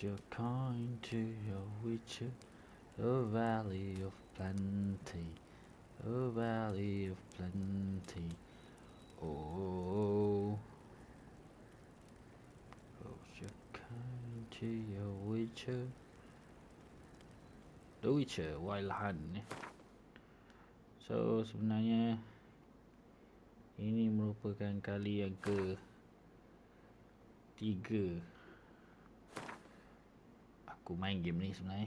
your coin to your witcher, a valley of plenty, a valley of plenty. Oh, close your coin to your witcher. The Witcher Wild Hunt. So sebenarnya ini merupakan kali yang ke-3 aku main game ni sebenarnya.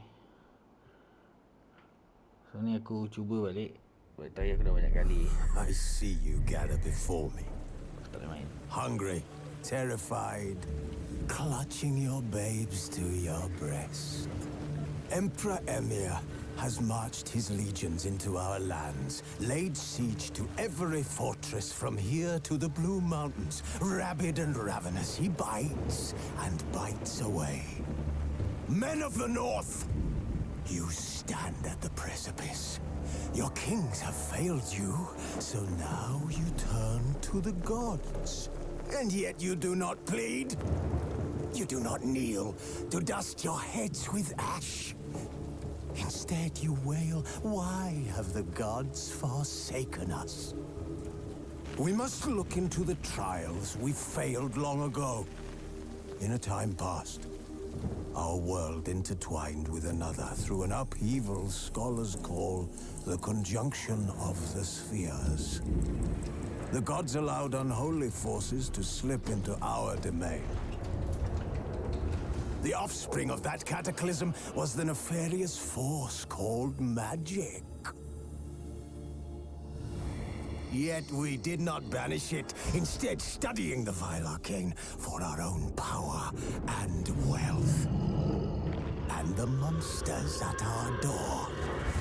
So ni aku cuba balik. Sebab tadi aku dah banyak kali I see you gather before me. tak boleh main. Hungry, terrified, clutching your babes to your breast. Emperor Emir has marched his legions into our lands, laid siege to every fortress from here to the Blue Mountains. Rabid and ravenous, he bites and bites away. Men of the North, you stand at the precipice. Your kings have failed you, so now you turn to the gods. And yet you do not plead. You do not kneel to dust your heads with ash. Instead you wail, why have the gods forsaken us? We must look into the trials we failed long ago. In a time past, our world intertwined with another through an upheaval scholars call the conjunction of the spheres. The gods allowed unholy forces to slip into our domain. The offspring of that cataclysm was the nefarious force called magic. Yet we did not banish it, instead studying the vile arcane for our own power and wealth. And the monsters at our door,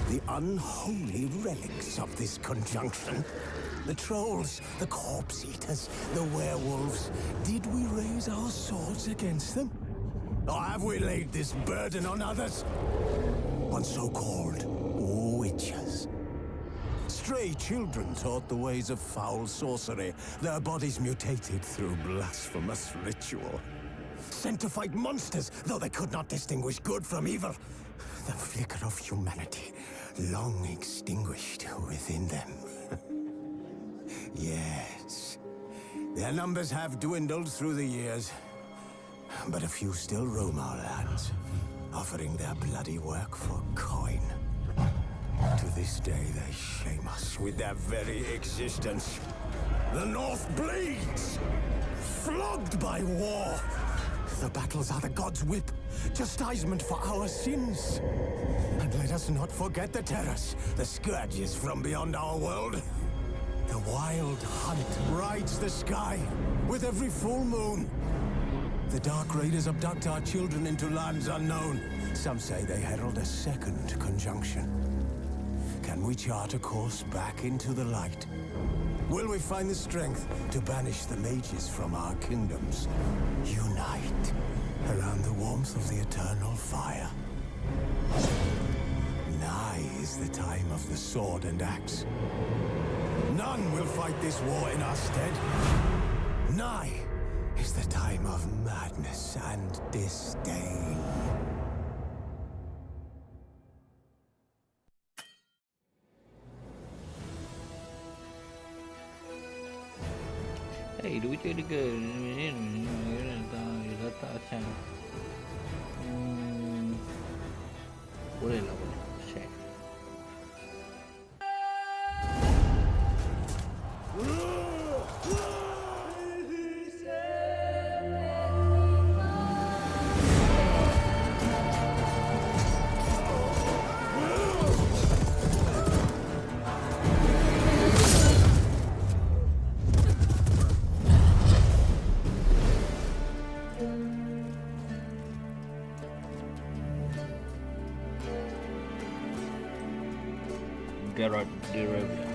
the unholy relics of this conjunction. The trolls, the corpse eaters, the werewolves. Did we raise our swords against them? Or have we laid this burden on others? On so-called witches. Stray children taught the ways of foul sorcery, their bodies mutated through blasphemous ritual. Sent to fight monsters, though they could not distinguish good from evil. The flicker of humanity, long extinguished within them. Yes, their numbers have dwindled through the years. But a few still roam our lands, offering their bloody work for coin. To this day, they shame us with their very existence. The North bleeds, flogged by war. The battles are the gods' whip, chastisement for our sins. And let us not forget the terrors, the scourges from beyond our world. The wild hunt rides the sky with every full moon. The Dark Raiders abduct our children into lands unknown. Some say they herald a second conjunction. Can we chart a course back into the light? Will we find the strength to banish the mages from our kingdoms? Unite around the warmth of the eternal fire. Nigh is the time of the sword and axe. None will fight this war in our stead. Nigh is the time of madness and disdain. Hey, The Witcher 3 letak macam boleh lah, boleh share. Gerard de Rivia.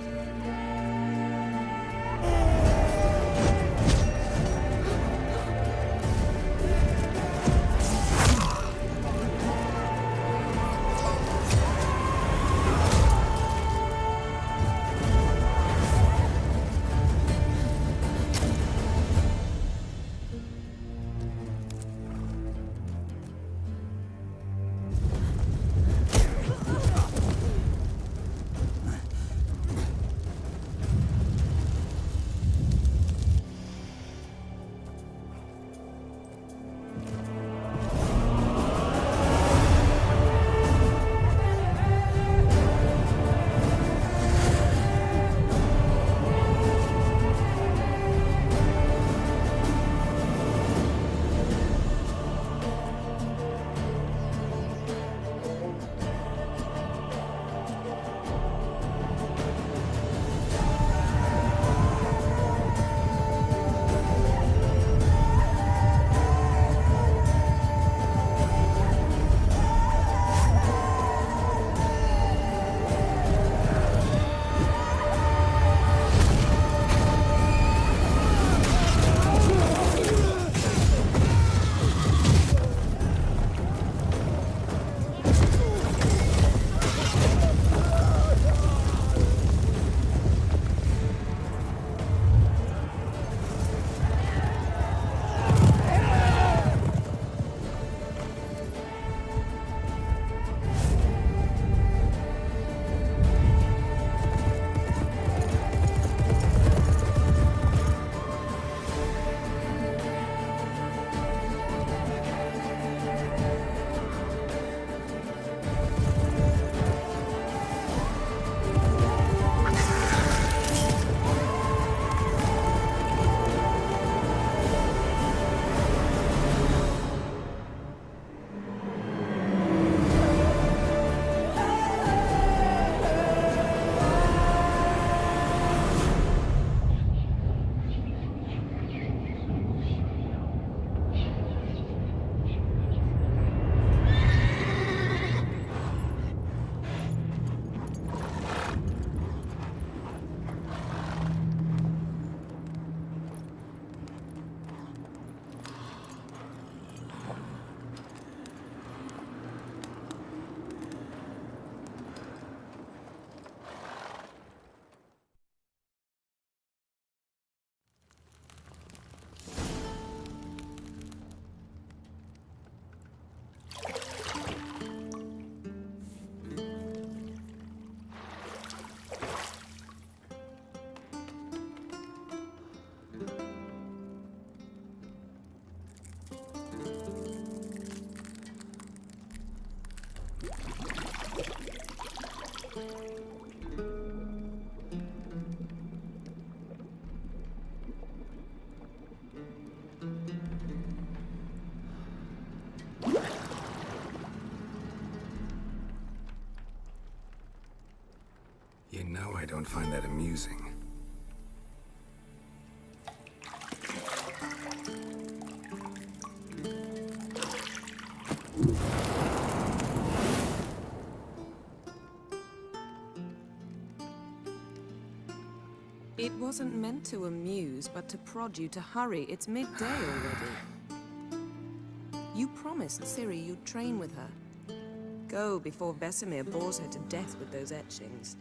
You know I don't find that amusing. It wasn't meant to amuse, but to prod you to hurry. It's midday already. You promised Ciri you'd train with her. Go before Vesemir bores her to death with those etchings.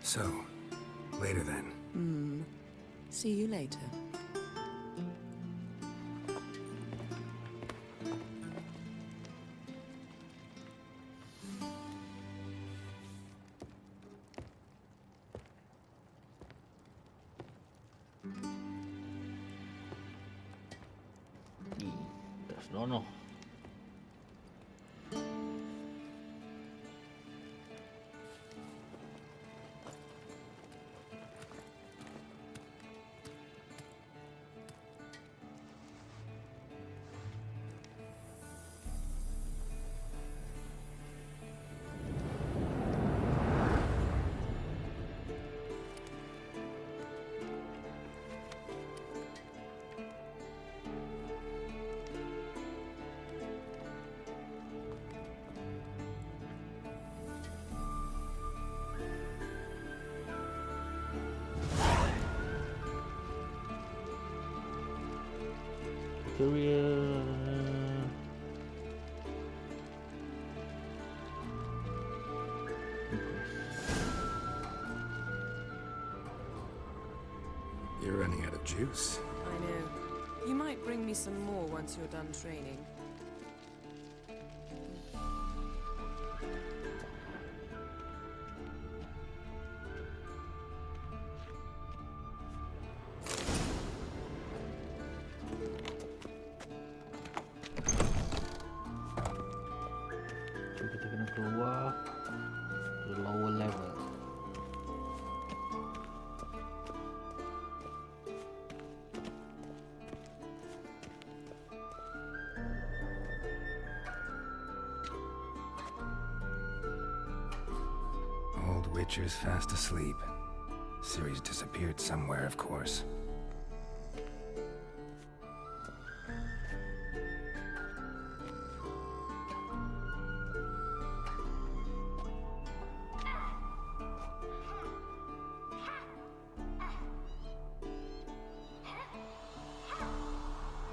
So, later then. See you later. No. Career. You're running out of juice. I know. You might bring me some more once you're done training. So kita kena keluar to the lower level. Old Witcher's fast asleep. Ciri's disappeared somewhere, of course.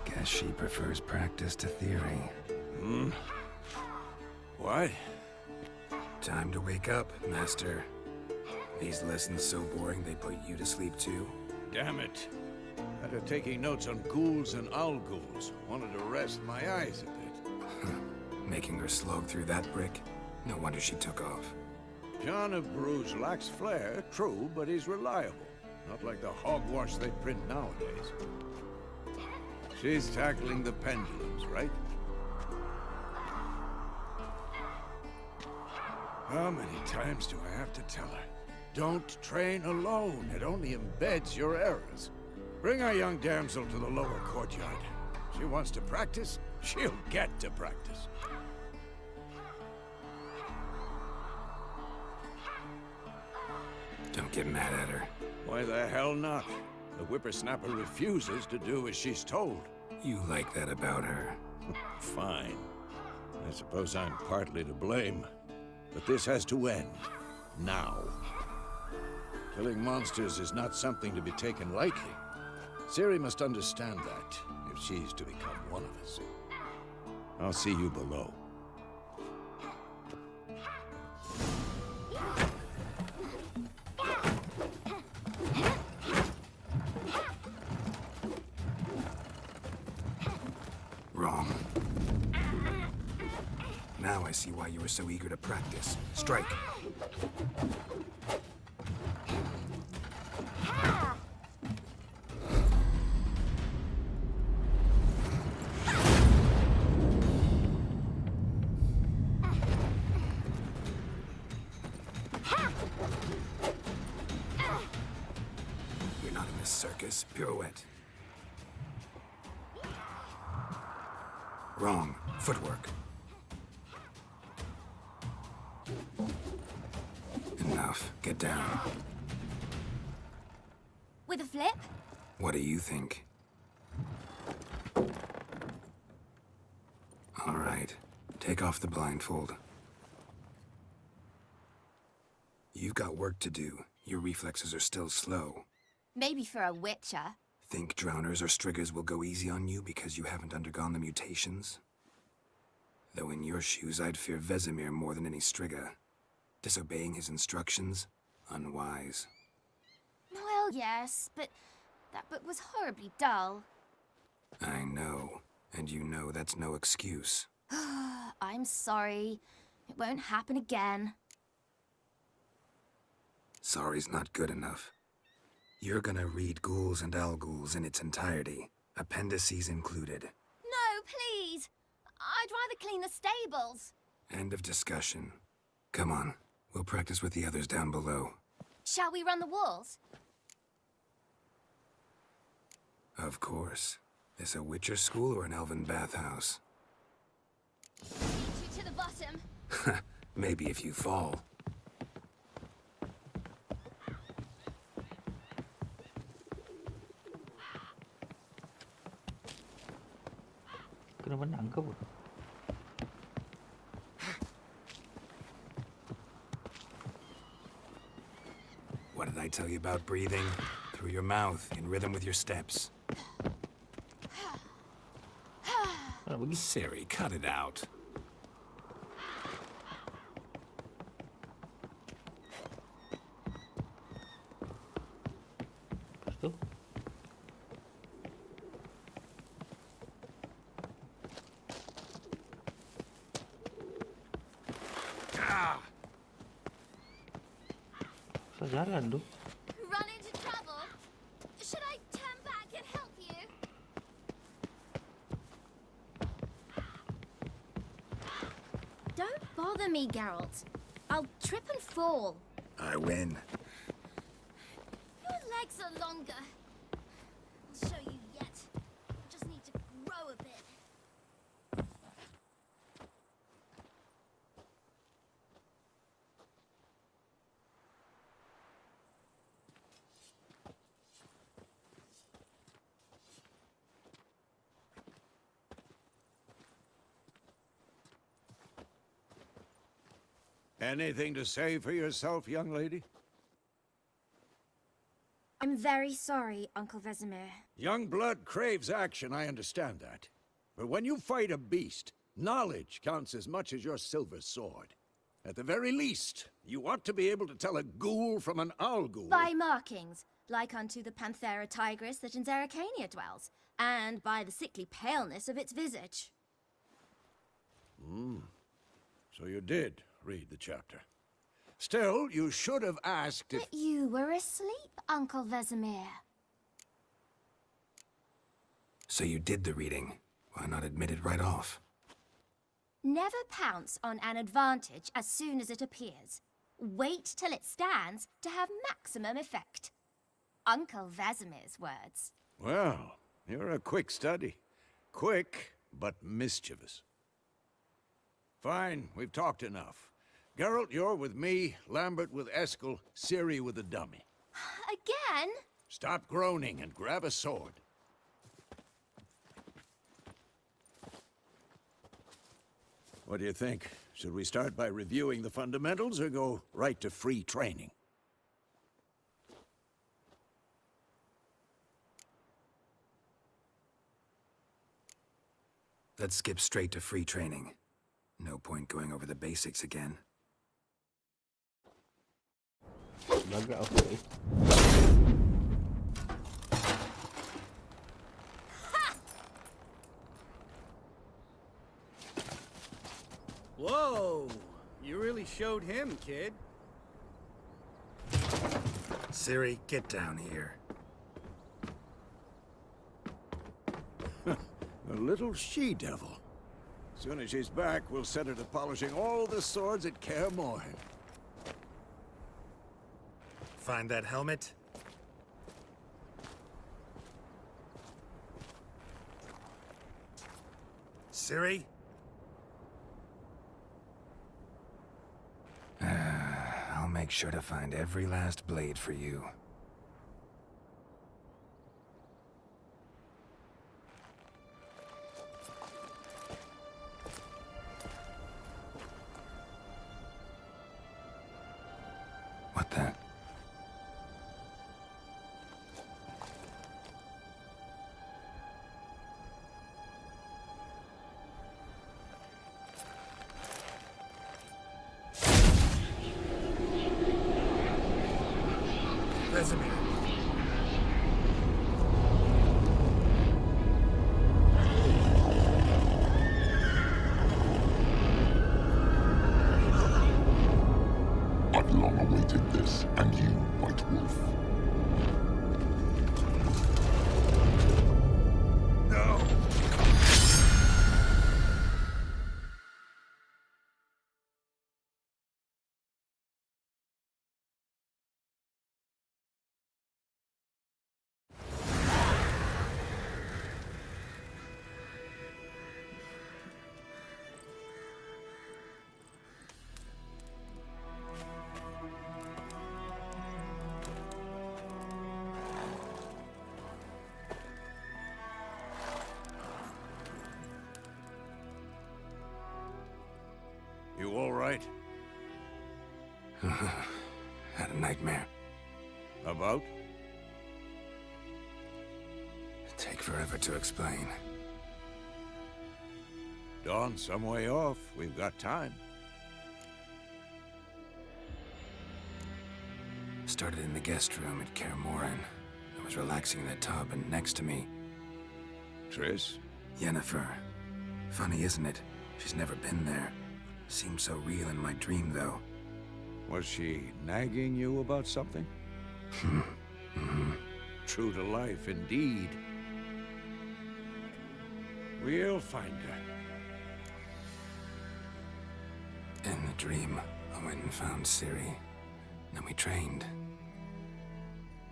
Guess she prefers practice to theory. What? Time to wake up, Master. These lessons so boring they put you to sleep too? Damn it. After taking notes on ghouls and owl ghouls, wanted to rest my eyes a bit. Making her slog through that brick? No wonder she took off. John of Bruges lacks flair, true, but he's reliable. Not like the hogwash they print nowadays. She's tackling the pendulums, right? How many times do I have to tell her? Don't train alone. It only embeds your errors. Bring our young damsel to the lower courtyard. She wants to practice, she'll get to practice. Don't get mad at her. Why the hell not? The whippersnapper refuses to do as she's told. You like that about her. Fine. I suppose I'm partly to blame. But this has to end. Now. Killing monsters is not something to be taken lightly. Ciri must understand that, if she's to become one of us. I'll see you below. Wrong. Now I see why you were so eager to practice. Strike. circus. Pirouette. Wrong. Footwork. Enough. Get down. With a flip? What do you think? All right. Take off the blindfold. You've got work to do. Your reflexes are still slow. Maybe for a witcher. Think drowners or striggers will go easy on you because you haven't undergone the mutations? Though in your shoes, I'd fear Vesemir more than any strigger. Disobeying his instructions? Unwise. Well, yes, but that book was horribly dull. I know. And you know that's no excuse. I'm sorry. It won't happen again. Sorry's not good enough. You're gonna read Ghouls and Alghouls in its entirety, appendices included. No, please! I'd rather clean the stables. End of discussion. Come on, we'll practice with the others down below. Shall we run the walls? Of course. This a Witcher school or an elven bathhouse? To the bottom. Maybe if you fall. Kena menang ke apa? What did I tell you about breathing? Through your mouth, in rhythm with your steps. Siri, cut it out. Lepas tu? Susah jalan tu. Run into trouble? Should I turn back and help you? Don't bother me, Geralt. I'll trip and fall. I win. Your legs are longer. I'll show you yet. I just need to grow a bit. Anything to say for yourself, young lady? I'm very sorry, Uncle Vesemir. Young blood craves action, I understand that. But when you fight a beast, knowledge counts as much as your silver sword. At the very least, you ought to be able to tell a ghoul from an Alghoul. By markings, like unto the Panthera tigris that in Zerrikania dwells, and by the sickly paleness of its visage. So you did read the chapter. Still, you should have asked if... But you were asleep, Uncle Vesemir. So you did the reading. Why not admit it right off? Never pounce on an advantage as soon as it appears. Wait till it stands to have maximum effect. Uncle Vesemir's words. Well, you're a quick study. Quick, but mischievous. Fine, we've talked enough. Geralt, you're with me, Lambert with Eskel, Ciri with the dummy. Again? Stop groaning and grab a sword. What do you think? Should we start by reviewing the fundamentals or go right to free training? Let's skip straight to free training. No point going over the basics again. Agak okay. Whoa! You really showed him, kid. Ciri, get down here. A little she-devil. Soon as she's back, we'll set her to polishing all the swords at Kaer Morhen. Find that helmet? Ciri? I'll make sure to find every last blade for you. What the? Vesemir. I've long awaited this, and you, White Wolf. No! You all right? Had a nightmare. About? Take forever to explain. Dawn's some way off. We've got time. Started in the guest room at Kaer Morhen. I was relaxing in the tub, and next to me, Triss? Yennefer. Funny, isn't it? She's never been there. Seemed so real in my dream, though. Was she nagging you about something? True to life, indeed. We'll find her. In the dream, I went and found Ciri. Then we trained.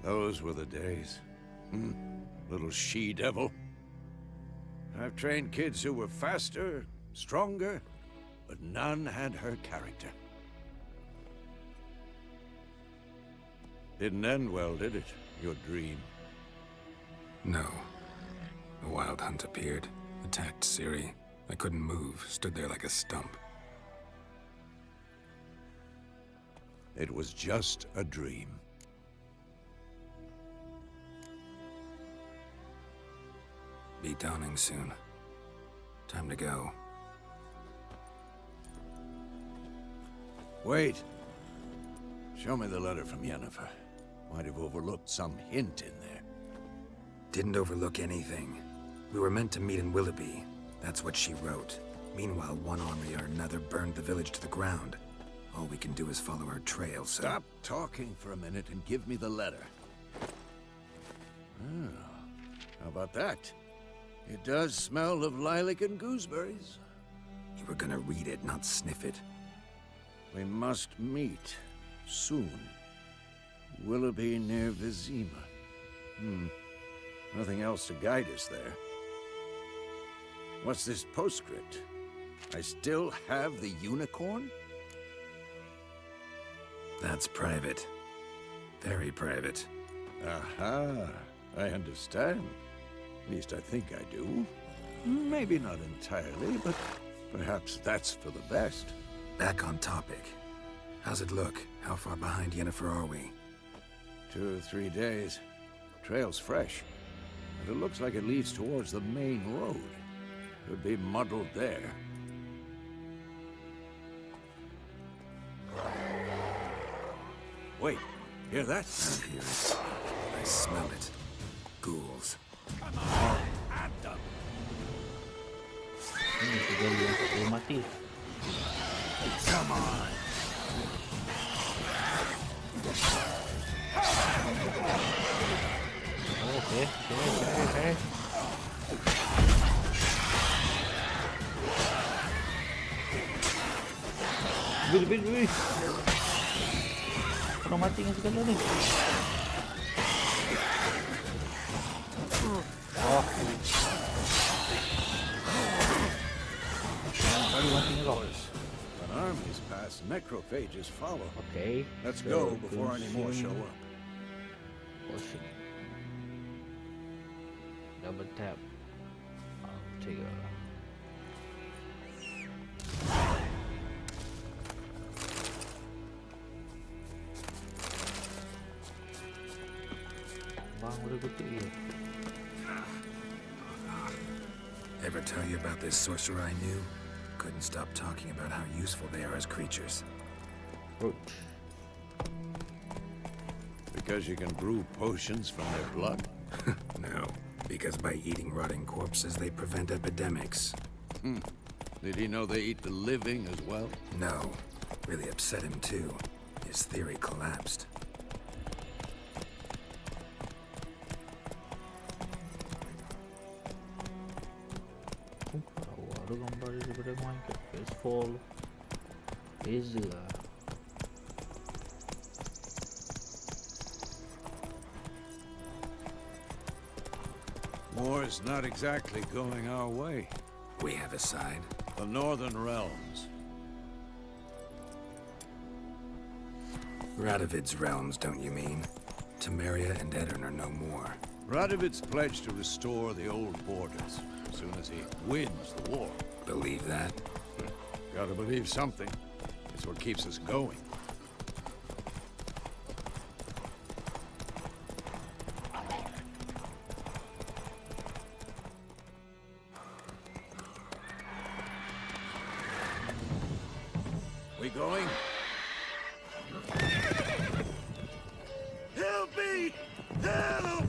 Those were the days. Little she-devil. I've trained kids who were faster, stronger, but none had her character. Didn't end well, did it? Your dream? No. A wild hunt appeared, attacked Ciri. I couldn't move, stood there like a stump. It was just a dream. Be dawning soon. Time to go. Wait. Show me the letter from Yennefer. Might have overlooked some hint in there. Didn't overlook anything. We were meant to meet in Willoughby. That's what she wrote. Meanwhile, one army or another burned the village to the ground. All we can do is follow her trail, so... Stop talking for a minute and give me the letter. How about that? It does smell of lilac and gooseberries. You were gonna read it, not sniff it. We must meet soon. Willoughby near Vizima. Nothing else to guide us there. What's this postscript? I still have the unicorn? That's private. Very private. Aha, I understand. At least I think I do. Maybe not entirely, but perhaps that's for the best. Back on topic. How's it look? How far behind Yennefer are we? 2 or 3 days. Trail's fresh, but it looks like it leads towards the main road. Could be muddled there. Wait, hear that? I hear it. I smell it. Ghouls. At them! Ini sudah mati. Come on! Okay. Bil. Orang mati dengan segala ni. Oh. di matiin ko. When armies pass, necrophages follow. Okay. Let's so go before any more show consume up. Potion. Double tap. I'll take a. Bang, udah gede ya. Ever tell you about this sorcerer I knew? Couldn't stop talking about how useful they are as creatures. Roach. Because you can brew potions from their blood? No, because by eating rotting corpses, they prevent epidemics. Did he know they eat the living as well? No, really upset him too. His theory collapsed. Ada gambar daripada Minecraft PS4 beza lah. War's not exactly going our way. We have a side. The Northern Realms. Radovid's realms, don't you mean? Temeria and Edirn are no more. Radovid's pledged to restore the old borders as soon as he wins the war. Believe that? Gotta believe something. It's what keeps us going. We going? Help me! Help!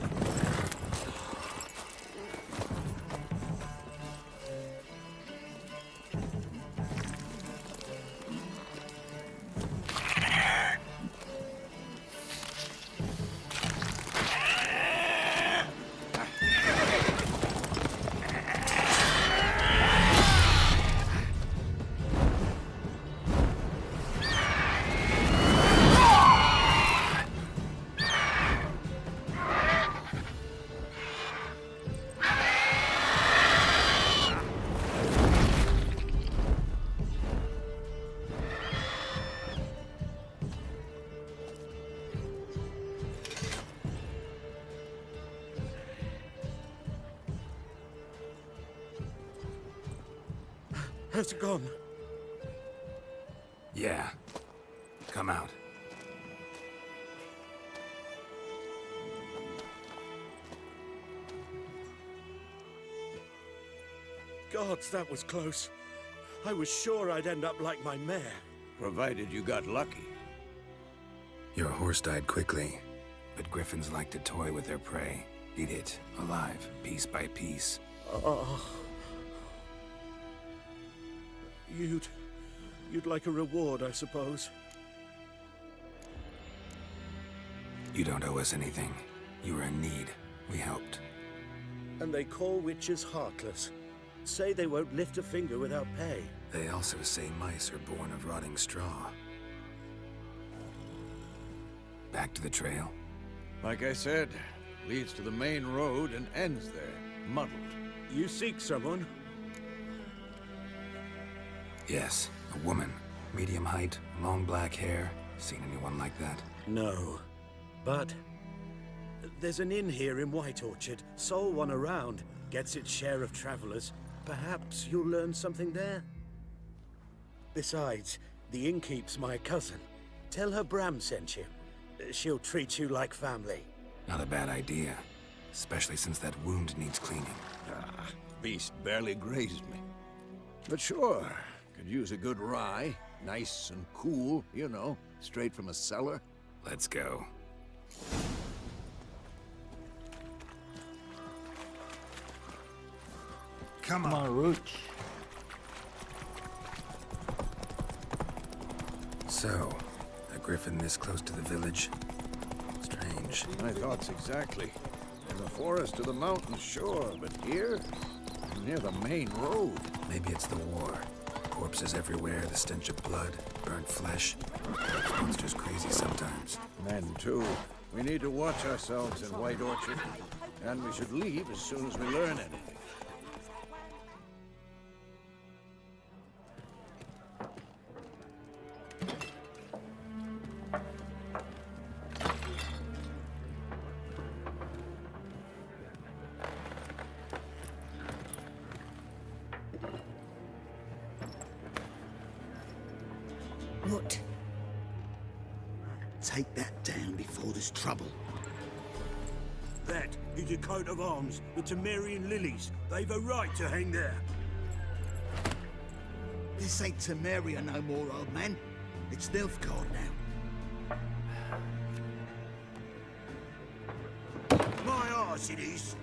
Has it gone? Yeah. Come out. Gods, that was close. I was sure I'd end up like my mare. Provided you got lucky. Your horse died quickly, but griffins like to toy with their prey. Eat it, alive, piece by piece. Oh. You'd like a reward, I suppose. You don't owe us anything. You were in need. We helped. And they call witches heartless. Say they won't lift a finger without pay. They also say mice are born of rotting straw. Back to the trail? Like I said, leads to the main road and ends there, muddled. You seek someone? Yes, a woman. Medium height, long black hair. Seen anyone like that? No. But there's an inn here in White Orchard. Sole one around. Gets its share of travelers. Perhaps you'll learn something there? Besides, the innkeep's my cousin. Tell her Bram sent you. She'll treat you like family. Not a bad idea. Especially since that wound needs cleaning. Beast barely grazed me. But sure, could use a good rye. Nice and cool, you know, straight from a cellar. Let's go. Come Come on. on, Roach. So, a griffin this close to the village? Strange. My thoughts exactly. In the forest to the mountains, sure, but here? Near the main road. Maybe it's the war. Corpses everywhere, the stench of blood, burnt flesh. Monsters crazy sometimes. Men, too. We need to watch ourselves in White Orchard. And we should leave as soon as we learn anything. What? Take that down before there's trouble. That is a coat of arms, the Temerian lilies. They've a right to hang there. This ain't Temeria no more, old man. It's Nilfgaard now. My arse it is.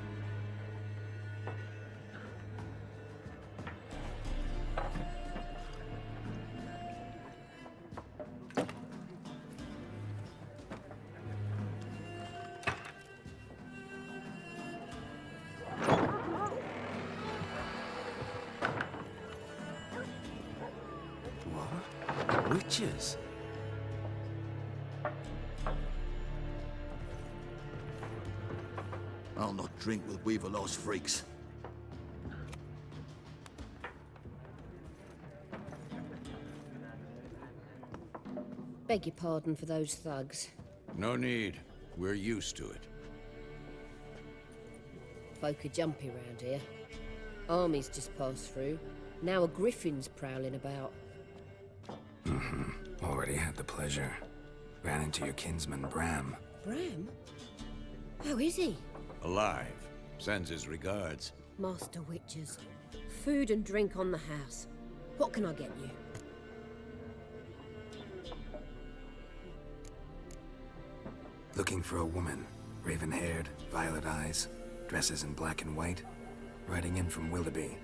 Witches? I'll not drink with Weaverlaw's freaks. Beg your pardon for those thugs. No need. We're used to it. Folk are jumpy round here. Armies just passed through. Now a griffin's prowling about. Already had the pleasure. Ran into your kinsman, Bram. Bram? How is he? Alive. Sends his regards. Master Witches. Food and drink on the house. What can I get you? Looking for a woman. Raven-haired, violet eyes, dresses in black and white. Riding in from Willoughby.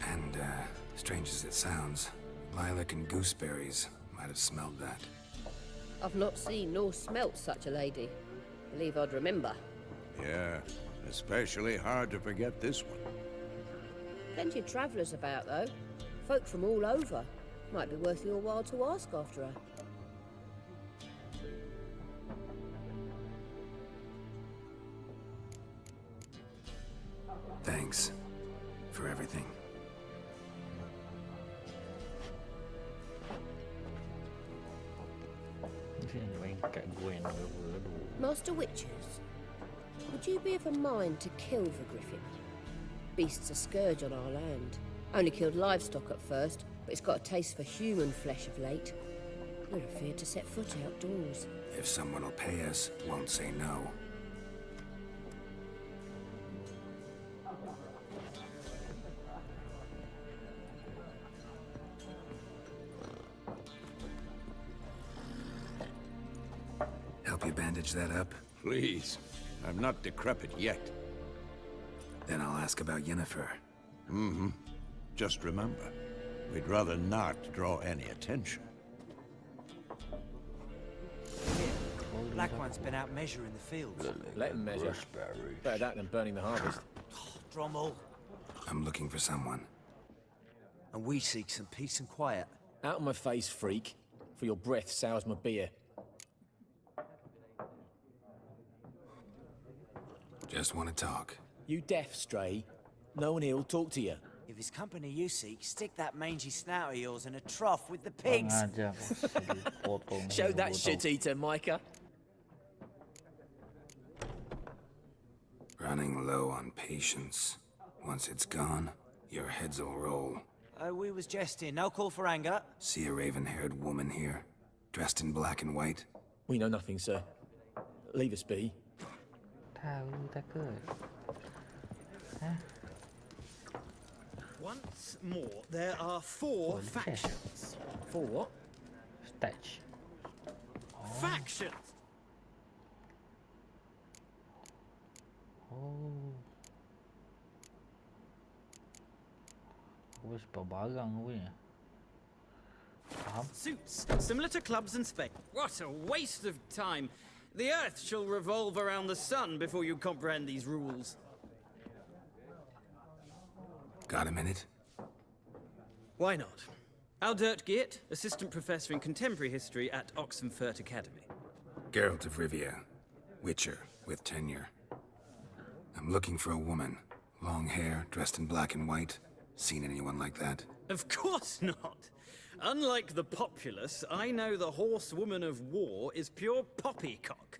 And, strange as it sounds, lilac and gooseberries might have smelled that. I've not seen nor smelt such a lady. Believe I'd remember. Yeah, especially hard to forget this one. Plenty of travellers about, though. Folk from all over. Might be worth your while to ask after her. Thanks for everything. Master Witches, would you be of a mind to kill the griffin? Beast's a scourge on our land. Only killed livestock at first, but it's got a taste for human flesh of late. We're afeard to set foot outdoors. If someone will pay us, won't say no. Help you bandage that up? Please. I'm not decrepit yet. Then I'll ask about Yennefer. Mm-hmm. Just remember, we'd rather not draw any attention. Black One's been out measuring the fields. Let him measure. Better that than burning the harvest. Drommel. I'm looking for someone. And we seek some peace and quiet. Out of my face, freak. For your breath sours my beer. Just want to talk. You deaf, Stray? No one here will talk to you. If it's company you seek, stick that mangy snout of yours in a trough with the pigs. Show that shit-eater, Micah. Running low on patience. Once it's gone, your heads will roll. We was jesting. No call for anger. See a raven-haired woman here, dressed in black and white? We know nothing, sir. Leave us be. Once more, there are 4 factions. For what? Stetch. Factions! Oh. What's babagang we? Suits, similar to clubs and spades. What a waste of time. The Earth shall revolve around the sun before you comprehend these rules. Got a minute? Why not? Aldert Geert, Assistant Professor in Contemporary History at Oxenfurt Academy. Geralt of Rivia, Witcher with tenure. I'm looking for a woman. Long hair, dressed in black and white. Seen anyone like that? Of course not. Unlike the populace, I know the horsewoman of war is pure poppycock.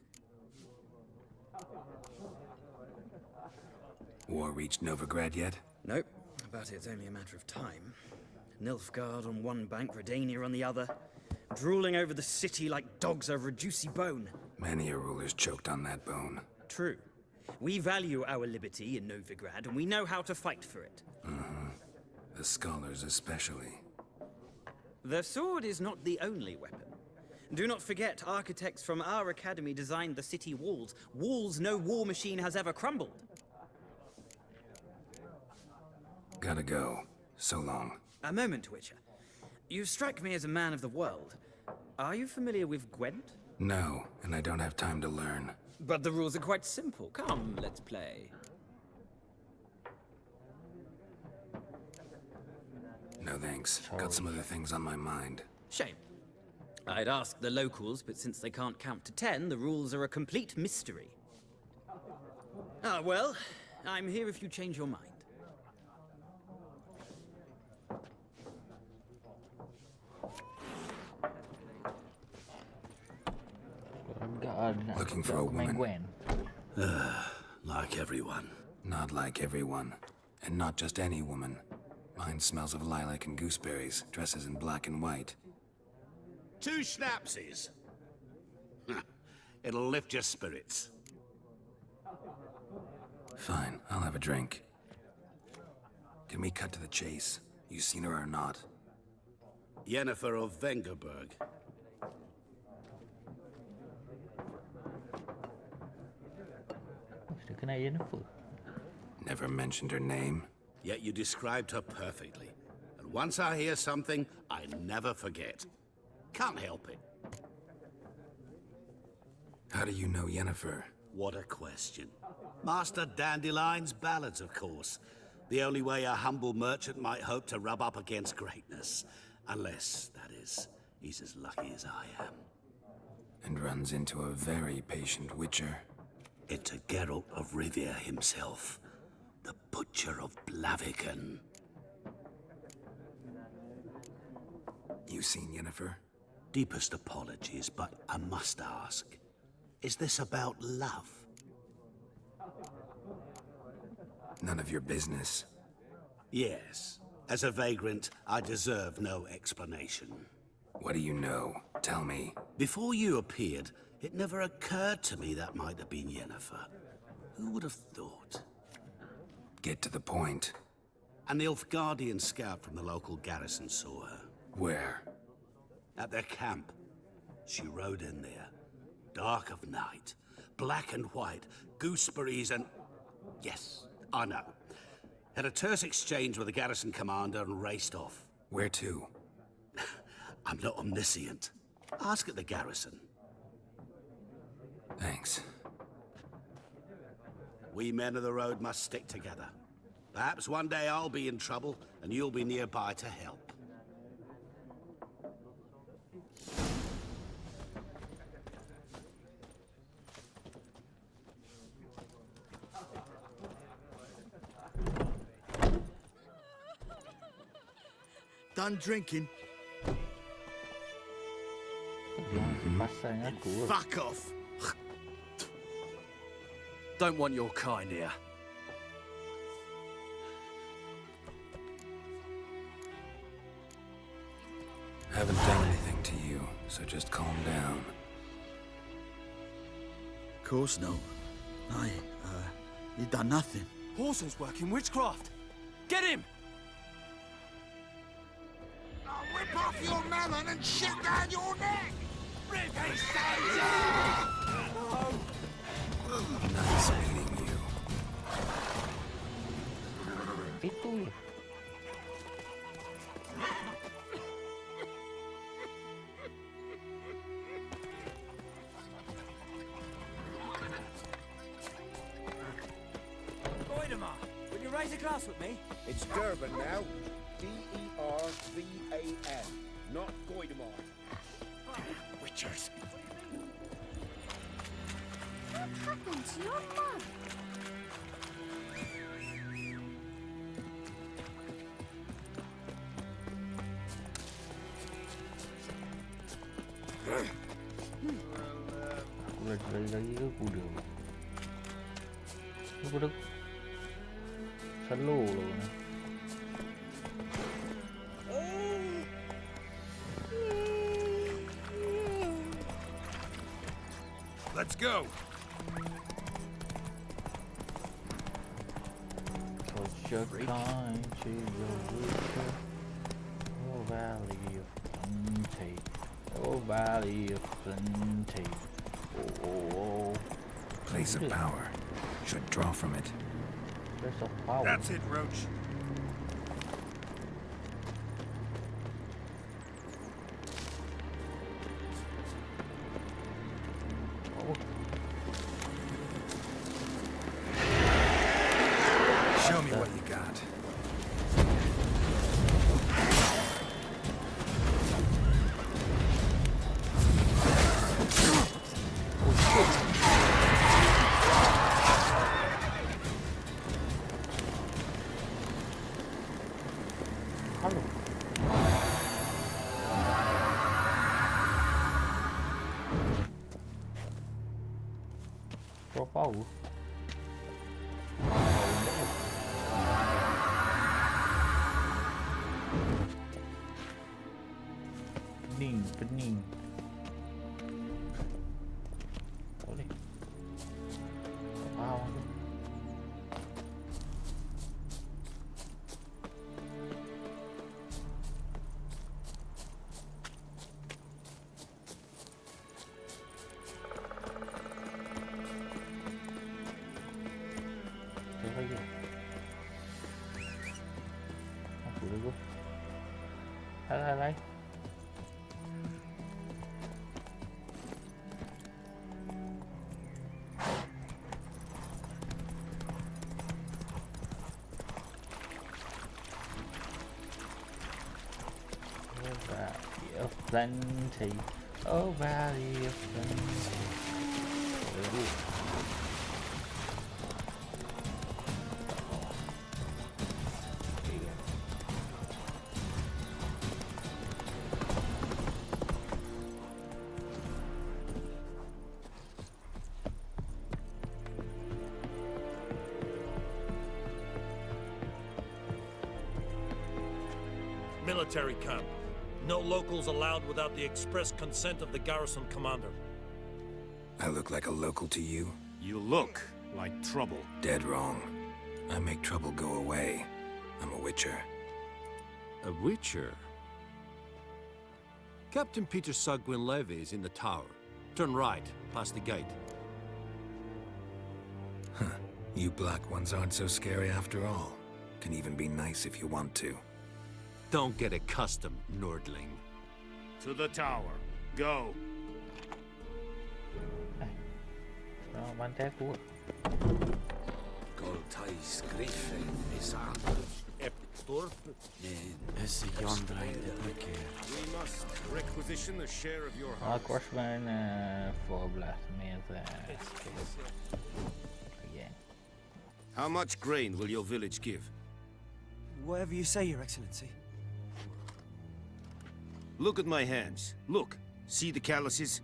War reached Novigrad yet? Nope, but it's only a matter of time. Nilfgaard on one bank, Redania on the other, drooling over the city like dogs over a juicy bone. Many a ruler's choked on that bone. True. We value our liberty in Novigrad, and we know how to fight for it. The scholars especially. The sword is not the only weapon. Do not forget, architects from our academy designed the city walls. Walls no war machine has ever crumbled. Gotta go. So long. A moment, Witcher. You strike me as a man of the world. Are you familiar with Gwent? No, and I don't have time to learn. But the rules are quite simple. Come, let's play. No thanks. Got some other things on my mind. Shame. I'd ask the locals, but since they can't count to 10, the rules are a complete mystery. Ah, well, I'm here if you change your mind. Looking for a woman. Like everyone. Not like everyone. And not just any woman. Mine smells of lilac and gooseberries, dresses in black and white. 2 schnapsies. It'll lift your spirits. Fine, I'll have a drink. Can we cut to the chase? You seen her or not? Yennefer of Vengerberg. Never mentioned her name. Yet you described her perfectly. And once I hear something, I never forget. Can't help it. How do you know Yennefer? What a question. Master Dandelion's ballads, of course. The only way a humble merchant might hope to rub up against greatness. Unless, that is, he's as lucky as I am. And runs into a very patient witcher. It's a Geralt of Rivia himself. The Butcher of Blaviken. You seen Yennefer? Deepest apologies, but I must ask. Is this about love? None of your business. Yes. As a vagrant, I deserve no explanation. What do you know? Tell me. Before you appeared, it never occurred to me that might have been Yennefer. Who would have thought? Get to the point. An Nilfgaardian scout from the local garrison saw her. Where? At their camp. She rode in there. Dark of night. Black and white. Gooseberries and... Yes, I know. Had a terse exchange with the garrison commander and raced off. Where to? I'm not omniscient. Ask at the garrison. Thanks. We men of the road must stick together. Perhaps one day I'll be in trouble, and you'll be nearby to help. Done drinking? Fuck off! Don't want your kind here. Haven't done anything to you, so just calm down. Of course no. You done nothing. Horses working witchcraft! Get him! I'll whip off your melon and shit down your neck! Rip his Nice meeting you. Goidemar, will you raise a glass with me? It's Durban now. D-E-R-V-A-N, not Goidemar. Witchers. What happened to your mum? lagi ke kuda. Kuda slow loh ni. Let's go. Put your kind to your witcher, oh valley of plenty, oh valley of plenty. Oh. Place of power. Should draw from it. Place of power. That's it, Roach. Show me what you got. Draw power. Pening. Boleh. Faham aku. Apa lagi? Aku dulu. Hai. Valley of plenty, oh valley of plenty. Military camp. No locals allowed without the express consent of the garrison commander. I look like a local to you? You look like trouble. Dead wrong. I make trouble go away. I'm a witcher. A witcher? Captain Peter Sugwin Levy is in the tower. Turn right, past the gate. Huh. You black ones aren't so scary after all. Can even be nice if you want to. Don't get accustomed, Nordling. To the tower. Go. Bantai aku. Goltais Griffin is on. Esse yonder ain't the wicked. We must requisition a share of your Ja, harvest. korsband förblast med igen. How much grain will your village give? Whatever you say, Your Excellency. Look at my hands. Look. See the calluses?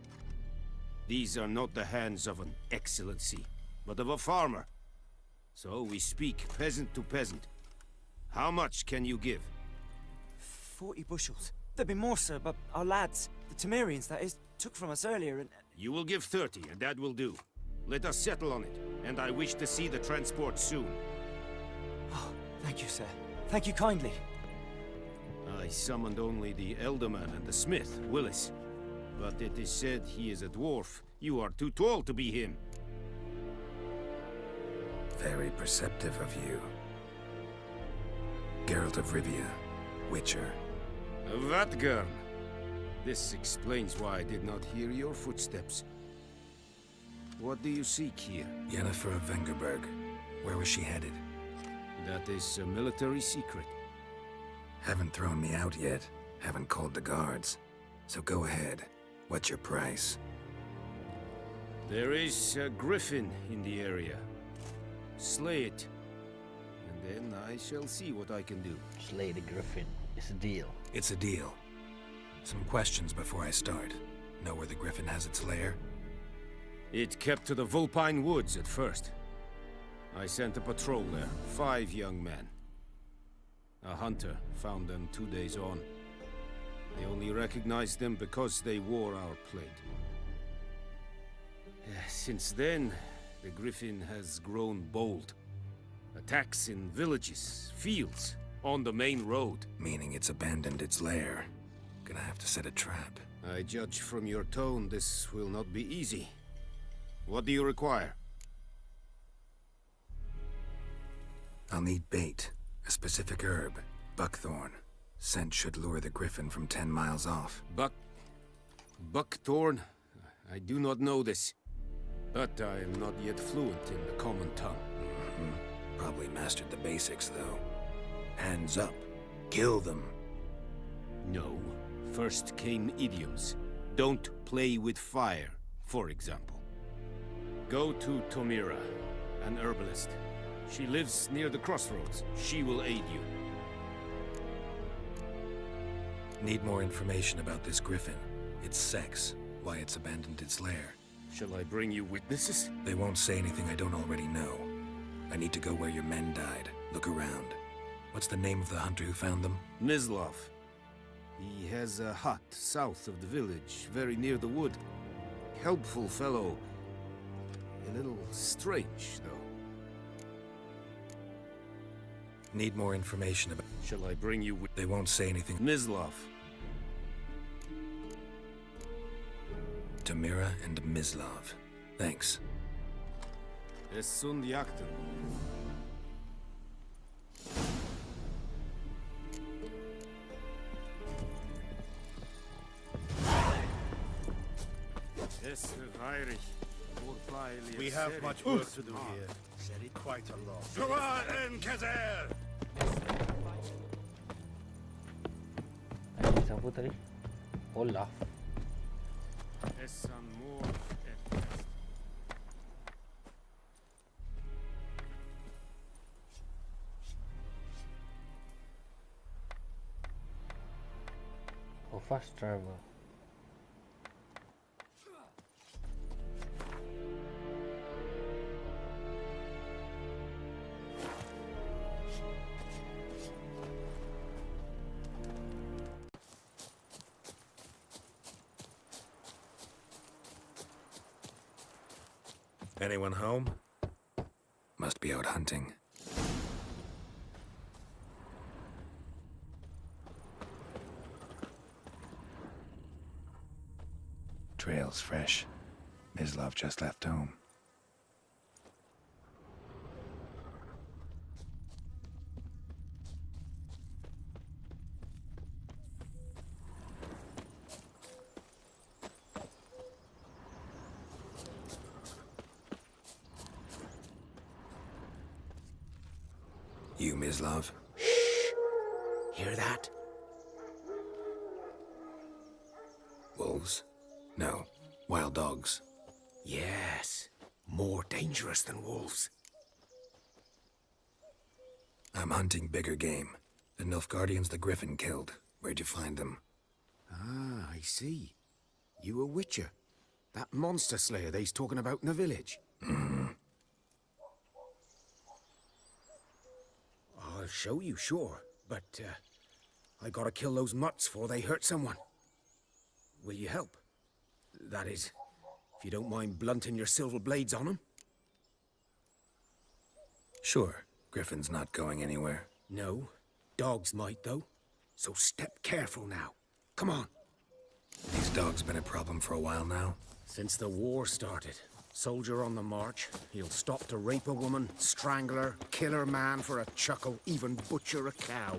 These are not the hands of an excellency, but of a farmer. So we speak peasant to peasant. How much can you give? 40 bushels. There'd be more, sir, but our lads, the Temerians, that is, took from us earlier and... You will give 30, and that will do. Let us settle on it, and I wish to see the transport soon. Oh, thank you, sir. Thank you kindly. I summoned only the Elderman and the smith, Willis. But it is said he is a dwarf. You are too tall to be him. Very perceptive of you. Geralt of Rivia, Witcher. Vatgern! This explains why I did not hear your footsteps. What do you seek here? Yennefer of Vengerberg. Where was she headed? That is a military secret. Haven't thrown me out yet. Haven't called the guards. So go ahead. What's your price? There is a griffin in the area. Slay it. And then I shall see what I can do. Slay the griffin. It's a deal. It's a deal. Some questions before I start. Know where the griffin has its lair? It kept to the Vulpine Woods at first. I sent a patrol there, 5 young men. A hunter found them 2 days on. They only recognized them because they wore our plate. Since then, the Griffin has grown bold. Attacks in villages, fields, on the main road. Meaning it's abandoned its lair. Gonna have to set a trap. I judge from your tone this will not be easy. What do you require? I'll need bait. A specific herb. Buckthorn. Scent should lure the Griffin from 10 miles off. Buckthorn? I do not know this. But I am not yet fluent in the common tongue. Probably mastered the basics, though. Hands up. Kill them. No. First came idioms. Don't play with fire, for example. Go to Tomira, an herbalist. She lives near the crossroads. She will aid you. Need more information about this Griffin. Its sex, why it's abandoned its lair. Shall I bring you witnesses? They won't say anything I don't already know. I need to go where your men died. Look around. What's the name of the hunter who found them? Mislav. He has a hut south of the village, very near the wood. Helpful fellow. A little strange, though. Need more information about... Shall I bring you with... They won't say anything. Mislav. Tomira and Mislav. Thanks. Es sunt jakten. We have much work to do here. Said it quite a lot. Jauh and Kazer! Siapa tadi? Olaf. Oh, fast travel. Anyone home? Must be out hunting. Trail's fresh. Mislav just left home. You, Mislav? Shh! Hear that? Wolves? No. Wild dogs. Yes. More dangerous than wolves. I'm hunting bigger game. The Nilfgaardians the Griffin killed. Where'd you find them? Ah, I see. You a witcher. That monster slayer they's talking about in the village. I'll show you, sure. But, I gotta kill those mutts before they hurt someone. Will you help? That is, if you don't mind blunting your silver blades on them. Sure. Griffin's not going anywhere. No. Dogs might, though. So step careful now. Come on. These dogs been a problem for a while now? Since the war started. Soldier on the march. He'll stop to rape a woman, strangle her, kill her man for a chuckle, even butcher a cow.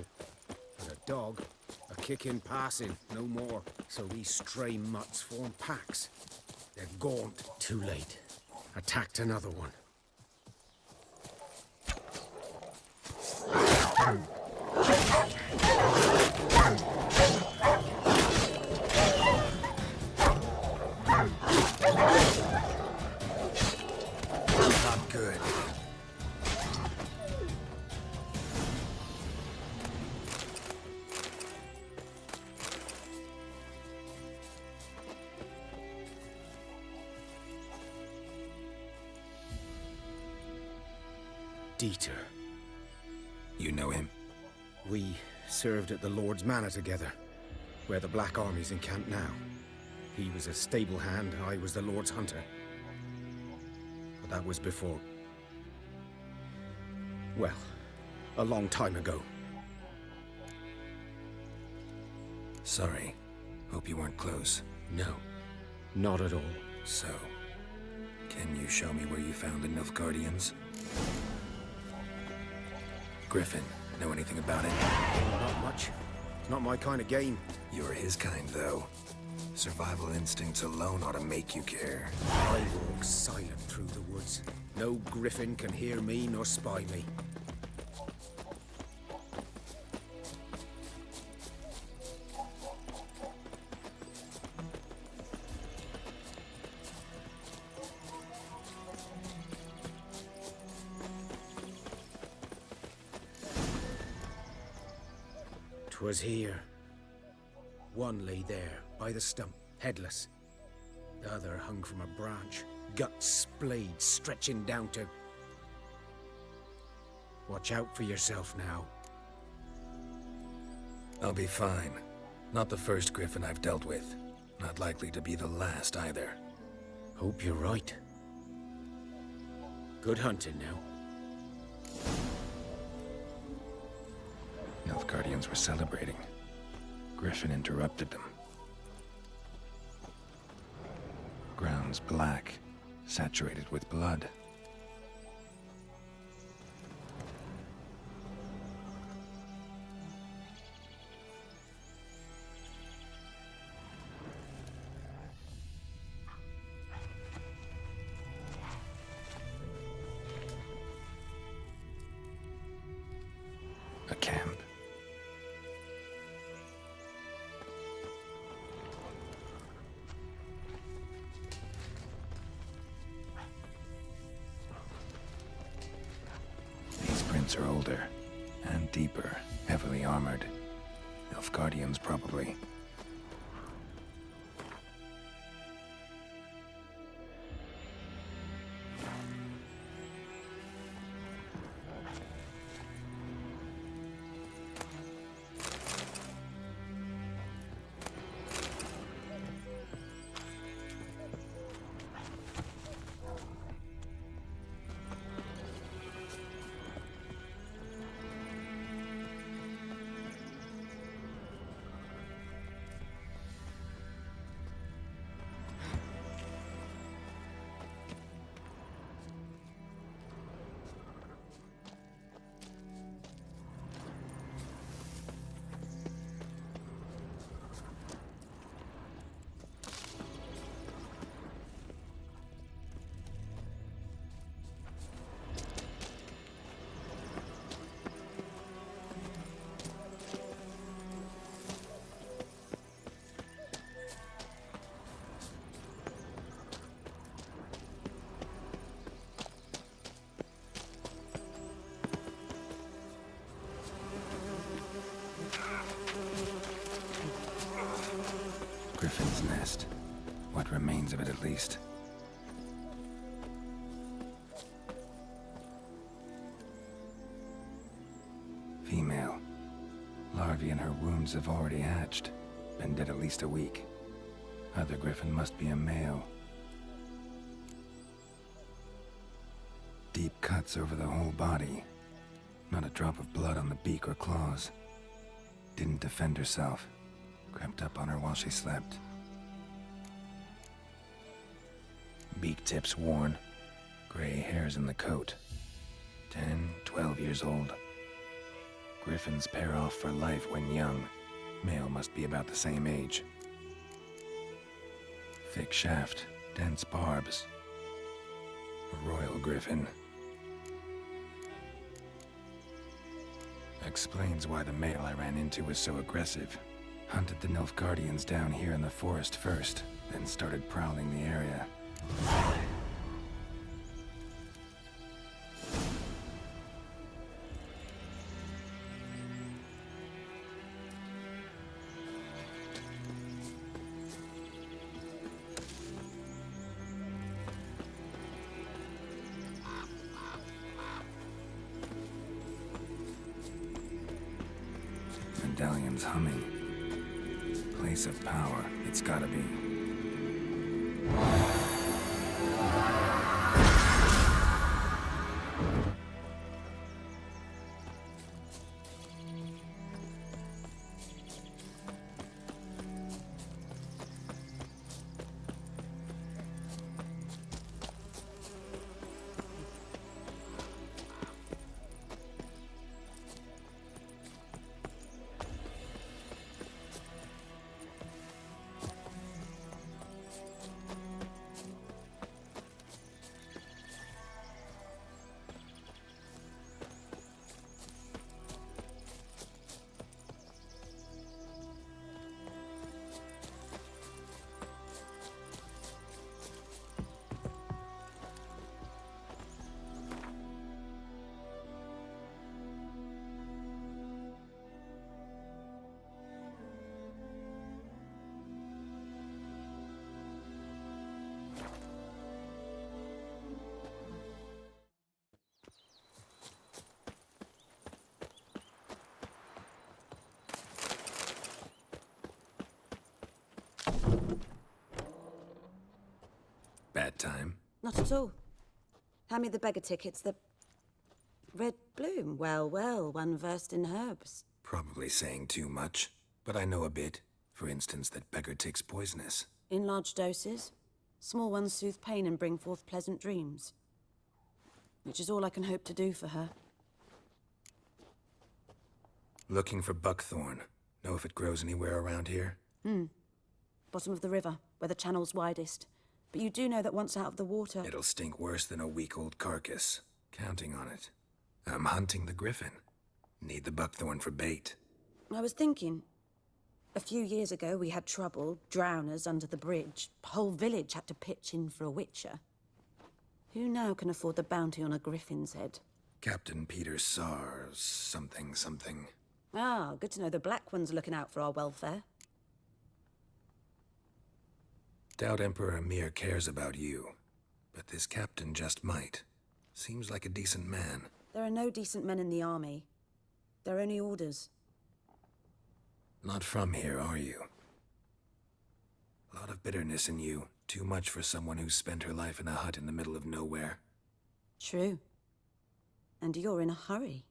But a dog, a kick in passing, no more. So these stray mutts form packs. They're gaunt. Too late. Attacked another one. Not good. Dieter. You know him? We served at the Lord's Manor together, where the Black Army's encamped now. He was a stable hand, I was the Lord's hunter. But that was before... well, a long time ago. Sorry. Hope you weren't close. No, not at all. So, can you show me where you found the Nilfgaardians? Griffin, know anything about it? Not much. It's not my kind of game. You're his kind, though. Survival instincts alone ought to make you care. I walk silent through the woods. No griffin can hear me nor spy me. 'Twas here. One lay there, by the stump, headless. The other hung from a branch, guts splayed, stretching down to... Watch out for yourself now. I'll be fine. Not the first griffin I've dealt with. Not likely to be the last, either. Hope you're right. Good hunting now. Nilfgaardians were celebrating. Griffin interrupted them. Ground's black, saturated with blood. A camp. These prints are older and deeper, heavily armored. Nilfgaardians, probably. Griffin's nest. What remains of it, at least. Female. Larvae in her wombs have already hatched. Been dead at least a week. Other griffin must be a male. Deep cuts over the whole body. Not a drop of blood on the beak or claws. Didn't defend herself. Crept up on her while she slept. Beak tips worn. Gray hairs in the coat. 10, 12 years old. Griffins pair off for life when young. Male must be about the same age. Thick shaft, dense barbs. A royal griffin. Explains why the male I ran into was so aggressive. Hunted the Nilfgaardians down here in the forest first, then started prowling the area. medallion's humming. Place of power, it's gotta be. Bad time? Not at all. Hand me the beggar tickets, the red bloom. Well, well, one versed in herbs. Probably saying too much, but I know a bit. For instance, that beggar tick's poisonous. In large doses. Small ones soothe pain and bring forth pleasant dreams. Which is all I can hope to do for her. Looking for buckthorn. Know if it grows anywhere around here? Bottom of the river, where the channel's widest. But you do know that once out of the water... It'll stink worse than a week-old carcass. Counting on it. I'm hunting the griffin. Need the buckthorn for bait. I was thinking... A few years ago, we had trouble, drowners under the bridge. Whole village had to pitch in for a witcher. Who now can afford the bounty on a griffin's head? Captain Peter Sars... something. Ah, good to know the Black One's looking out for our welfare. Doubt Emperor Emir cares about you. But this captain just might. Seems like a decent man. There are no decent men in the army. There are only orders. Not from here, are you? A lot of bitterness in you. Too much for someone who spent her life in a hut in the middle of nowhere. True. And you're in a hurry.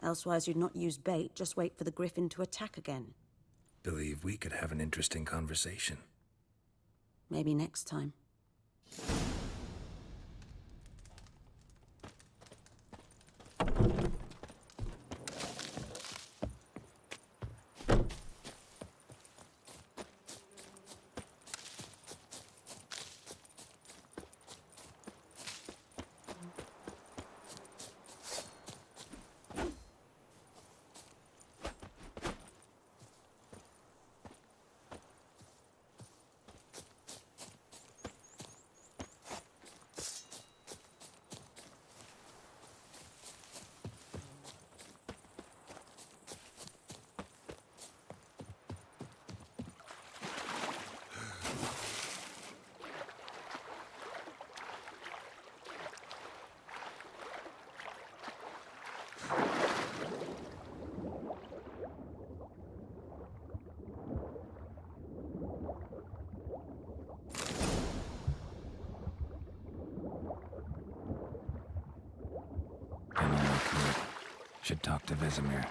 Elsewise you'd not use bait, just wait for the griffin to attack again. Believe we could have an interesting conversation. Maybe next time. Should talk to Vesemir.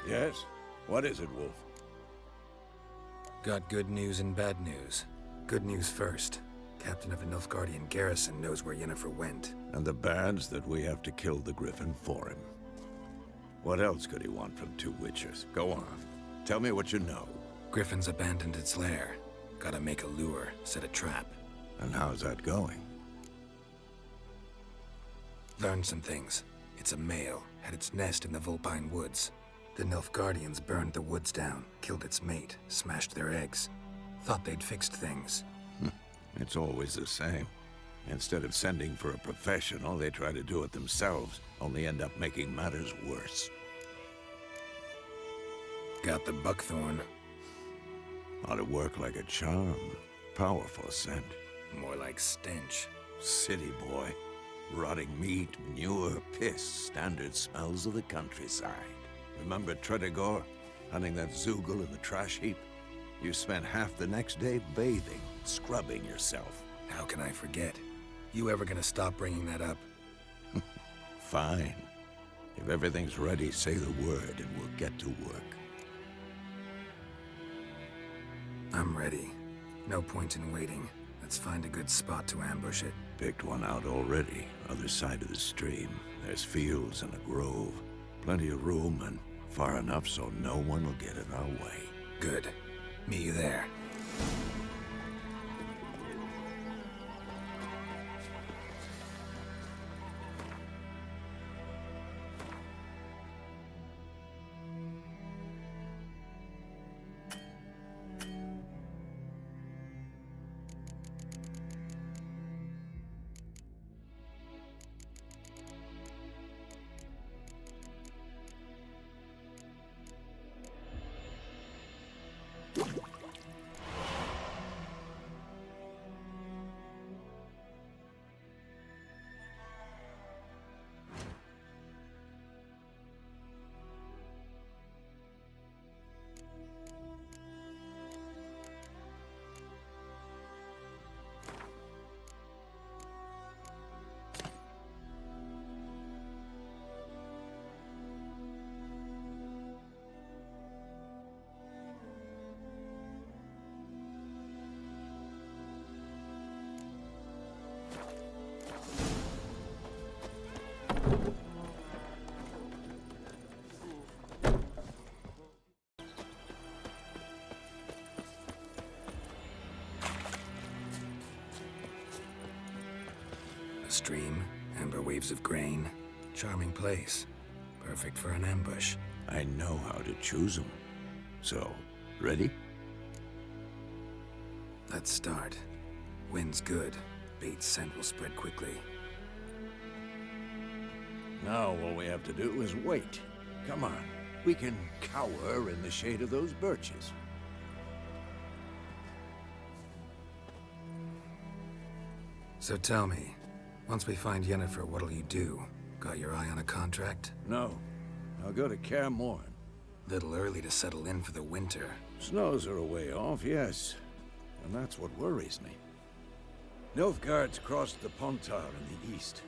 Yes? What is it, Wolf? Got good news and bad news. Good news first. Captain of the Nilfgaardian garrison knows where Yennefer went. And the bad's that we have to kill the Griffin for him. What else could he want from two witches? Go on. Tell me what you know. Griffin's abandoned its lair. Gotta make a lure, set a trap. And how's that going? Learned some things. It's a male, had its nest in the Vulpine Woods. The Nilfgaardians burned the woods down, killed its mate, smashed their eggs. Thought they'd fixed things. It's always the same. Instead of sending for a professional, they try to do it themselves, only end up making matters worse. Got the buckthorn. Ought to work like a charm. Powerful scent. More like stench. City boy. Rotting meat, manure, piss, standard smells of the countryside. Remember Tredegor? Hunting that Zoogle in the trash heap? You spent half the next day bathing, scrubbing yourself. How can I forget? You ever gonna stop bringing that up? Fine. If everything's ready, say the word and we'll get to work. I'm ready. No point in waiting. Let's find a good spot to ambush it. Picked one out already. Other side of the stream. There's fields and a grove. Plenty of room and far enough so no one will get in our way. Good. Meet you there. A stream, amber waves of grain. Charming place. Perfect for an ambush. I know how to choose them. So, ready? Let's start. Wind's good. Bait's scent will spread quickly. Now all we have to do is wait. Come on. We can cower in the shade of those birches. So tell me, once we find Yennefer, what'll you do? Got your eye on a contract? No. I'll go to Kaer Morhen. Little early to settle in for the winter. Snows are a way off, yes. And that's what worries me. Nilfgaard's crossed the Pontar in the east.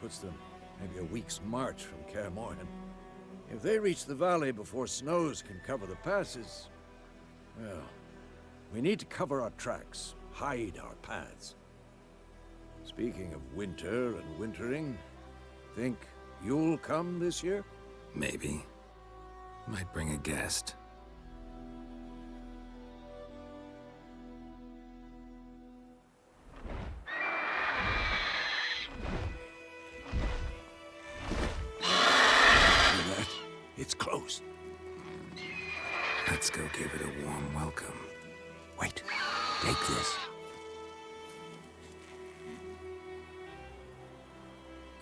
Puts them maybe a week's march from Kaer Morhen. If they reach the valley before snows can cover the passes, well, we need to cover our tracks, hide our paths. Speaking of winter and wintering, think you'll come this year? Maybe. Might bring a guest. It's close. Let's go give it a warm welcome. Wait, take this.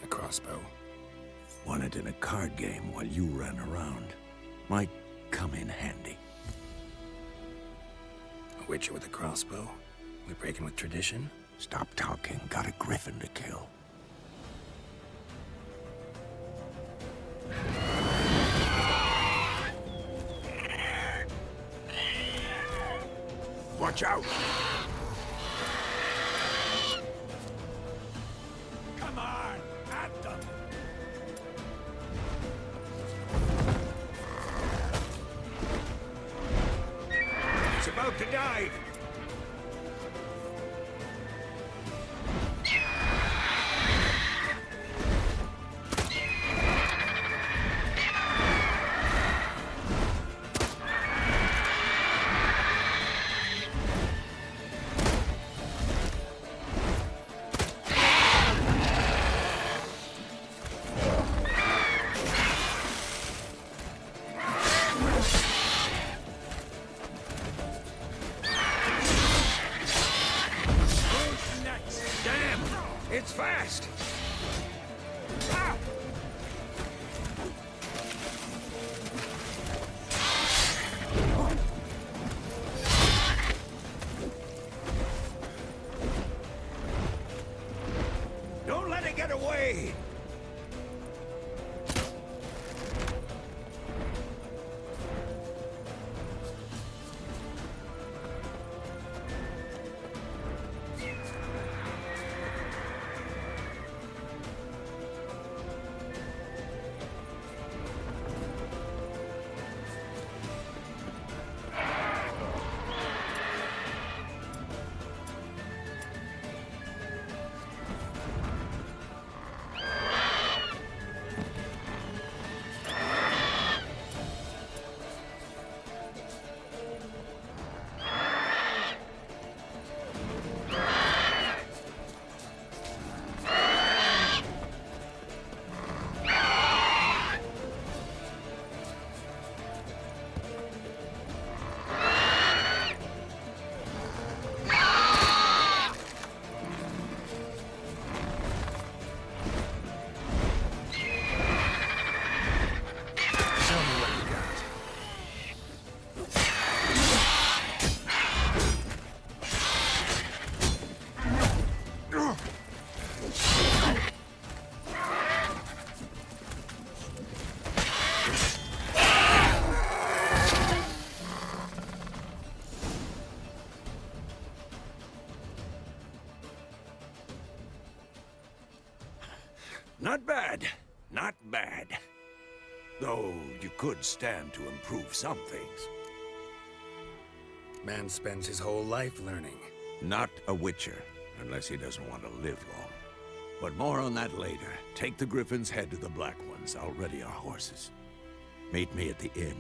A crossbow. Won it in a card game while you ran around. Might come in handy. A witcher with a crossbow? We breaking with tradition? Stop talking. Got a griffin to kill. Watch out! Come on, at them! It's about to dive! Don't let it get away! Not bad. Not bad. Though you could stand to improve some things. Man spends his whole life learning. Not a witcher, unless he doesn't want to live long. But more on that later. Take the Griffin's head to the Black Ones. I'll ready our horses. Meet me at the inn.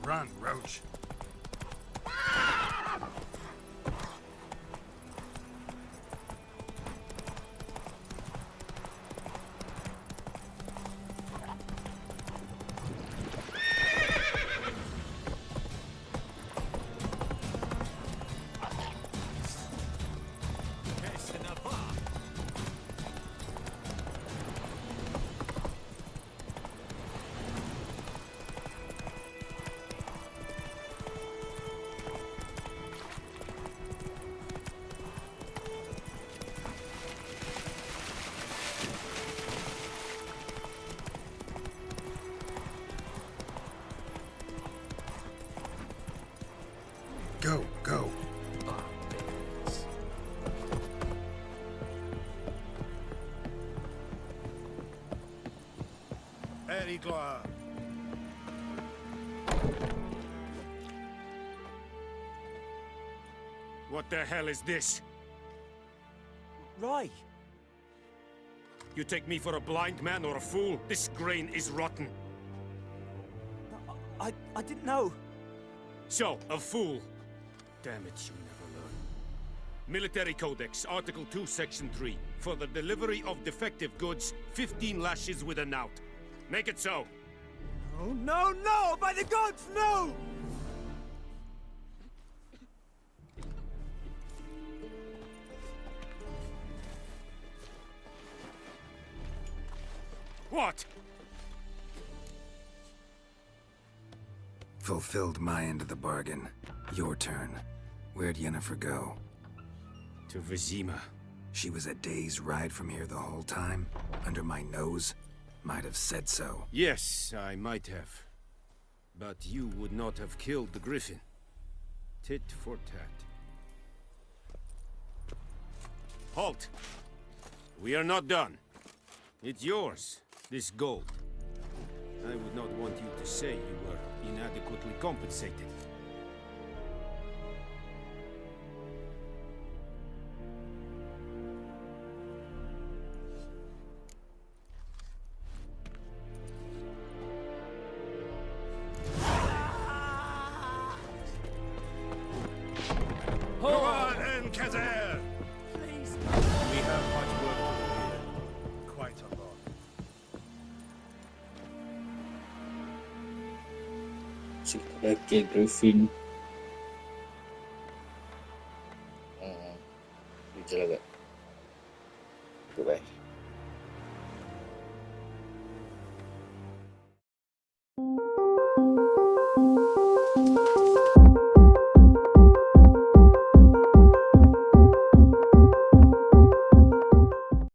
Run, Roach. Go, go. Very glad. What the hell is this? Rye! You take me for a blind man or a fool? This grain is rotten. I didn't know. So, a fool. Damn it, you never learn. Military Codex, Article 2, Section 3. For the delivery of defective goods, 15 lashes with a knout. Make it so. No, no, no! By the gods, no! What? Fulfilled my end of the bargain. Your turn. Where'd Yennefer go? To Vizima. She was a day's ride from here the whole time? Under my nose? Might have said so. Yes, I might have. But you would not have killed the griffin. Tit for tat. Halt! We are not done. It's yours, this gold. I would not want you to say you were inadequately compensated. Go on, Enkazer! Please. We have much work to do here. Quite a lot. Sebagai Griffin